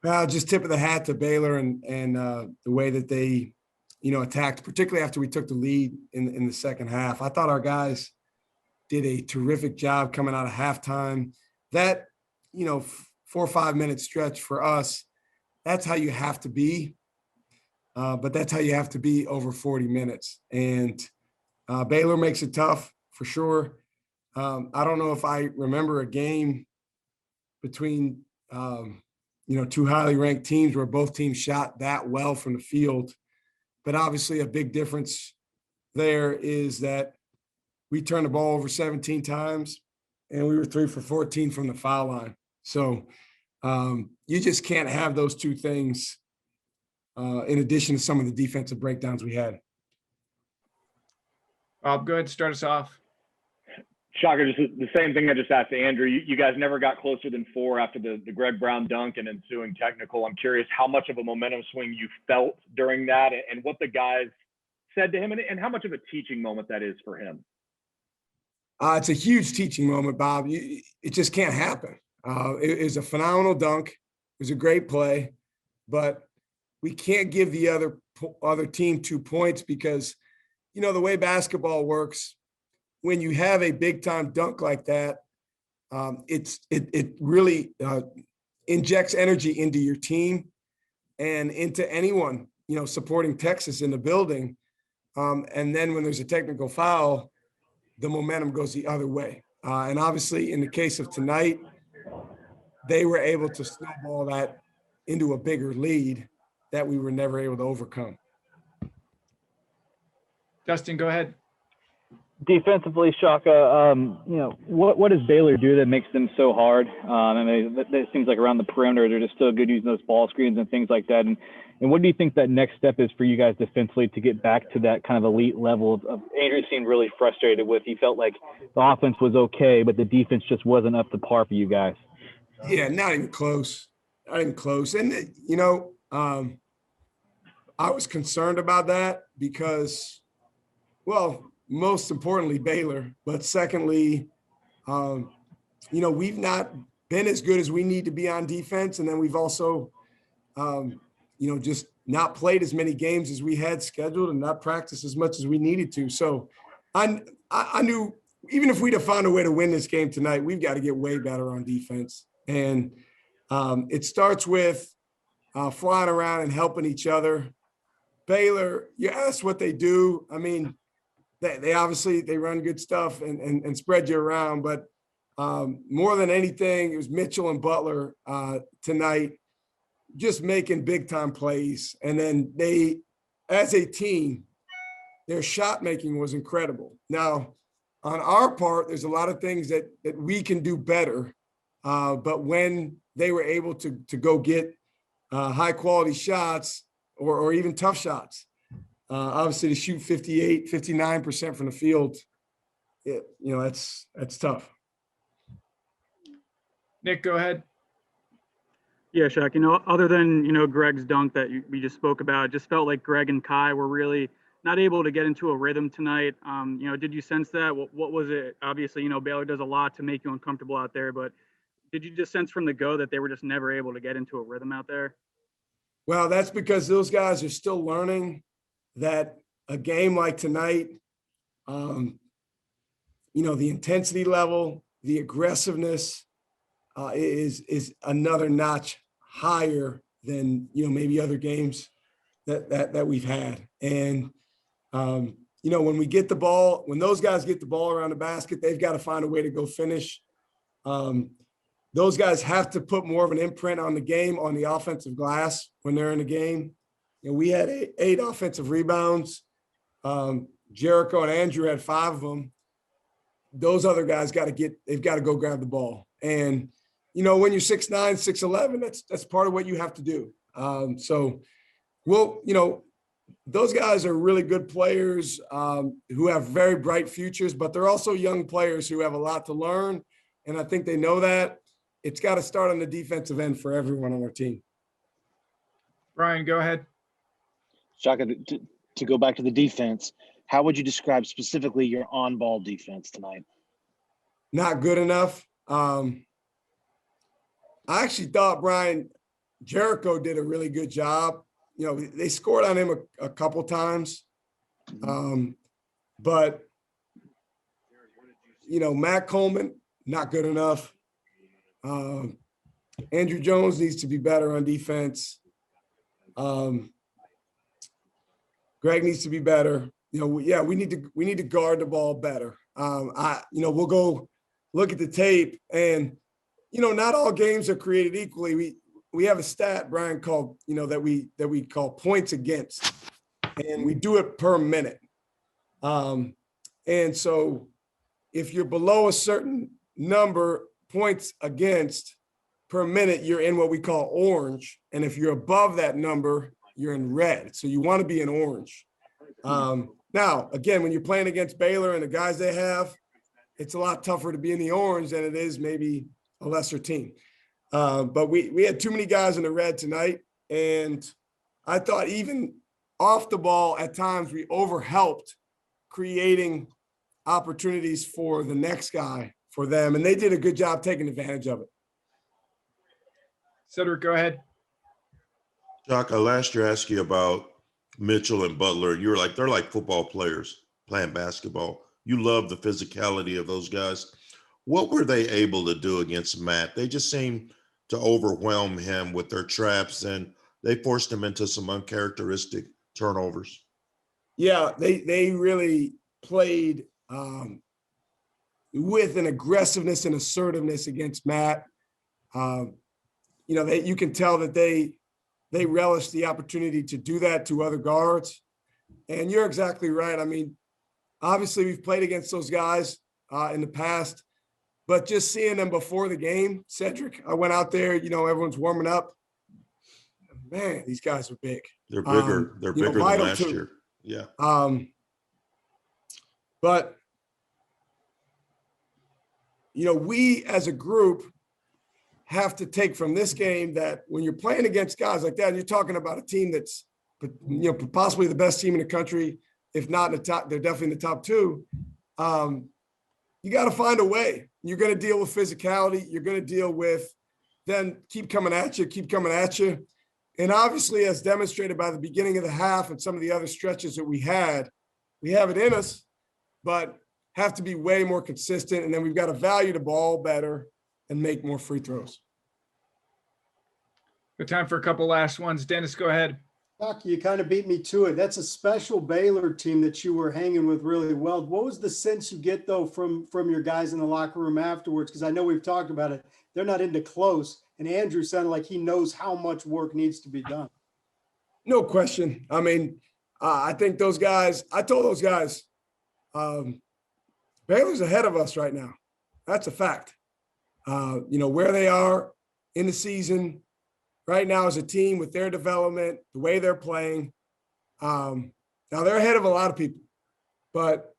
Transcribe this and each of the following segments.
Just tip of the hat to Baylor and the way that they, attacked, particularly after we took the lead in the second half. I thought our guys did a terrific job coming out of halftime. That, 4 or 5 minute stretch for us, that's how you have to be. But that's how you have to be over 40 minutes. And Baylor makes it tough for sure. I don't know if I remember a game between, two highly ranked teams where both teams shot that well from the field. But obviously, a big difference there is that we turned the ball over 17 times and we were 3 for 14 from the foul line. So you just can't have those two things in addition to some of the defensive breakdowns we had. Bob, go ahead and start us off. Shaka, just the same thing I just asked Andrew. You guys never got closer than 4 after the Greg Brown dunk and ensuing technical. I'm curious how much of a momentum swing you felt during that and what the guys said to him and how much of a teaching moment that is for him. It's a huge teaching moment, Bob. It just can't happen. It was a phenomenal dunk. It was a great play, but we can't give the other team 2 points because, the way basketball works, when you have a big time dunk like that, it really injects energy into your team and into anyone, supporting Texas in the building. And then when there's a technical foul, the momentum goes the other way. And obviously in the case of tonight, they were able to snowball that into a bigger lead that we were never able to overcome. Dustin, go ahead. Defensively, Shaka, what does Baylor do that makes them so hard? It seems like around the perimeter, they're just so good using those ball screens and things like that. And what do you think that next step is for you guys defensively to get back to that kind of elite level of Andrew seemed really frustrated with. He felt like the offense was okay, but the defense just wasn't up to par for you guys. Yeah, not even close. Not even close. And, I was concerned about that because, most importantly, Baylor, but secondly, we've not been as good as we need to be on defense. And then we've also, just not played as many games as we had scheduled and not practiced as much as we needed to. So I knew even if we'd have found a way to win this game tonight, we've got to get way better on defense. And it starts with flying around and helping each other. Baylor, you ask what they do. I mean, they obviously they run good stuff and spread you around, but more than anything, it was Mitchell and Butler tonight just making big time plays. And then they, as a team, their shot making was incredible. Now, on our part, there's a lot of things that we can do better. But when they were able to go get high quality shots or even tough shots, obviously to shoot 58, 59% from the field, that's tough. Nick, go ahead. Yeah, Shaq, other than, Greg's dunk that we just spoke about, it just felt like Greg and Kai were really not able to get into a rhythm tonight. Did you sense that? What was it? Obviously, Baylor does a lot to make you uncomfortable out there, but did you just sense from the go that they were just never able to get into a rhythm out there? Well, that's because those guys are still learning that a game like tonight, the intensity level, the aggressiveness is another notch higher than, maybe other games that we've had. And, when we get the ball, when those guys get the ball around the basket, they've got to find a way to go finish. Those guys have to put more of an imprint on the game on the offensive glass when they're in the game. We had 8 offensive rebounds. Jericho and Andrew had 5 of them. Those other guys they've got to go grab the ball. And, when you're 6'9", 6'11", that's part of what you have to do. Those guys are really good players who have very bright futures, but they're also young players who have a lot to learn. And I think they know that. It's got to start on the defensive end for everyone on our team. Brian, go ahead. Shaka, to go back to the defense, how would you describe specifically your on-ball defense tonight? Not good enough. I actually thought, Brian, Jericho did a really good job. You know, they scored on him a couple times. But, you know, Matt Coleman, not good enough. Andrew Jones needs to be better on defense. Greg needs to be better. You know, we need to guard the ball better. We'll go look at the tape, and you know, not all games are created equally. We have a stat, Brian, called, you know, that we call points against, and we do it per minute. And so if you're below a certain number points against per minute, you're in what we call orange. And if you're above that number, you're in red. So you want to be in orange. Now, again, when you're playing against Baylor and the guys they have, it's a lot tougher to be in the orange than it is maybe a lesser team. But we had too many guys in the red tonight. And I thought even off the ball, at times we overhelped creating opportunities for the next guy for them. And they did a good job taking advantage of it. Cedric, go ahead. Shaka, last year I asked you about Mitchell and Butler. You were like, they're like football players playing basketball. You love the physicality of those guys. What were they able to do against Matt? They just seemed to overwhelm him with their traps, and they forced him into some uncharacteristic turnovers. Yeah, they really played with an aggressiveness and assertiveness against Matt. You know, you can tell that they relish the opportunity to do that to other guards. And you're exactly right. I mean, obviously we've played against those guys in the past, but just seeing them before the game, Cedric, I went out there, you know, everyone's warming up. Man, these guys are big. They're bigger. They're bigger than last year. Yeah. But, you know, we as a group have to take from this game that when you're playing against guys like that, and you're talking about a team that's, you know, possibly the best team in the country, if not in the top, they're definitely in the top two. You got to find a way. You're going to deal with physicality. You're going to deal with then keep coming at you. And obviously, as demonstrated by the beginning of the half and some of the other stretches that we have it in us, but have to be way more consistent. And then we've got to value the ball better and make more free throws. Good time for a couple last ones. Dennis, go ahead. Shaka, you kind of beat me to it. That's a special Baylor team that you were hanging with really well. What was the sense you get, though, from your guys in the locker room afterwards? Because I know we've talked about it. They're not into close. And Andrew sounded like he knows how much work needs to be done. No question. I mean, I think those guys, I told those guys, Baylor's ahead of us right now. That's a fact. You know, where they are in the season right now as a team with their development, the way they're playing. Now they're ahead of a lot of people, but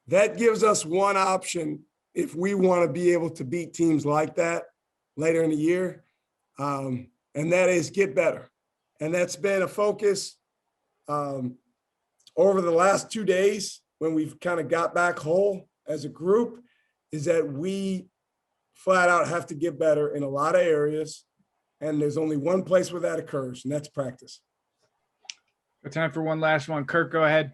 that gives us one option if we want to be able to beat teams like that later in the year. And that is get better. And that's been a focus over the last 2 days when we've kind of got back whole as a group, is that we flat out have to get better in a lot of areas. And there's only one place where that occurs, and that's practice. Good time for one last one. Kirk, go ahead.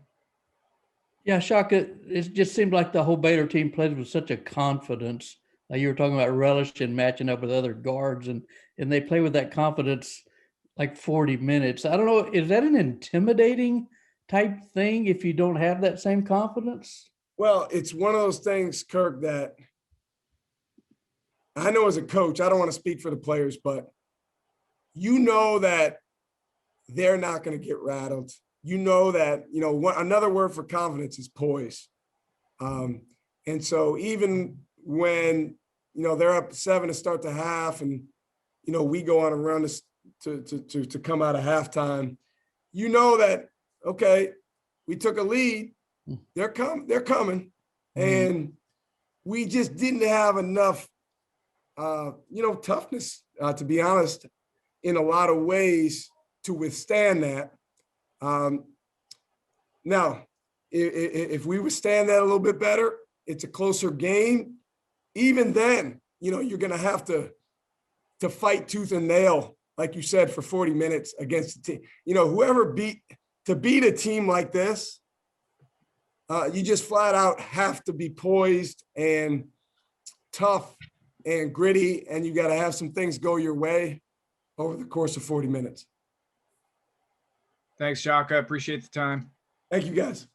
Yeah, Shaka, it just seemed like the whole Baylor team played with such a confidence. You were talking about relish and matching up with other guards, and they play with that confidence like 40 minutes. I don't know, is that an intimidating type thing if you don't have that same confidence? Well, it's one of those things, Kirk, that I know as a coach, I don't want to speak for the players, but you know that they're not going to get rattled. You know that, you know, another word for confidence is poise. And so even when, you know, they're up 7 to start the half and, you know, we go on a run to come out of halftime, you know that, okay, we took a lead. They're coming. And we just didn't have enough, you know, toughness, to be honest, in a lot of ways to withstand that. Now, if we withstand that a little bit better, it's a closer game. Even then, you know, you're going to have to fight tooth and nail like you said, for 40 minutes against the team. You know, whoever beat a team like this, you just flat out have to be poised and tough and gritty, and you got to have some things go your way over the course of 40 minutes. Thanks, Shaka. Appreciate the time. Thank you, guys.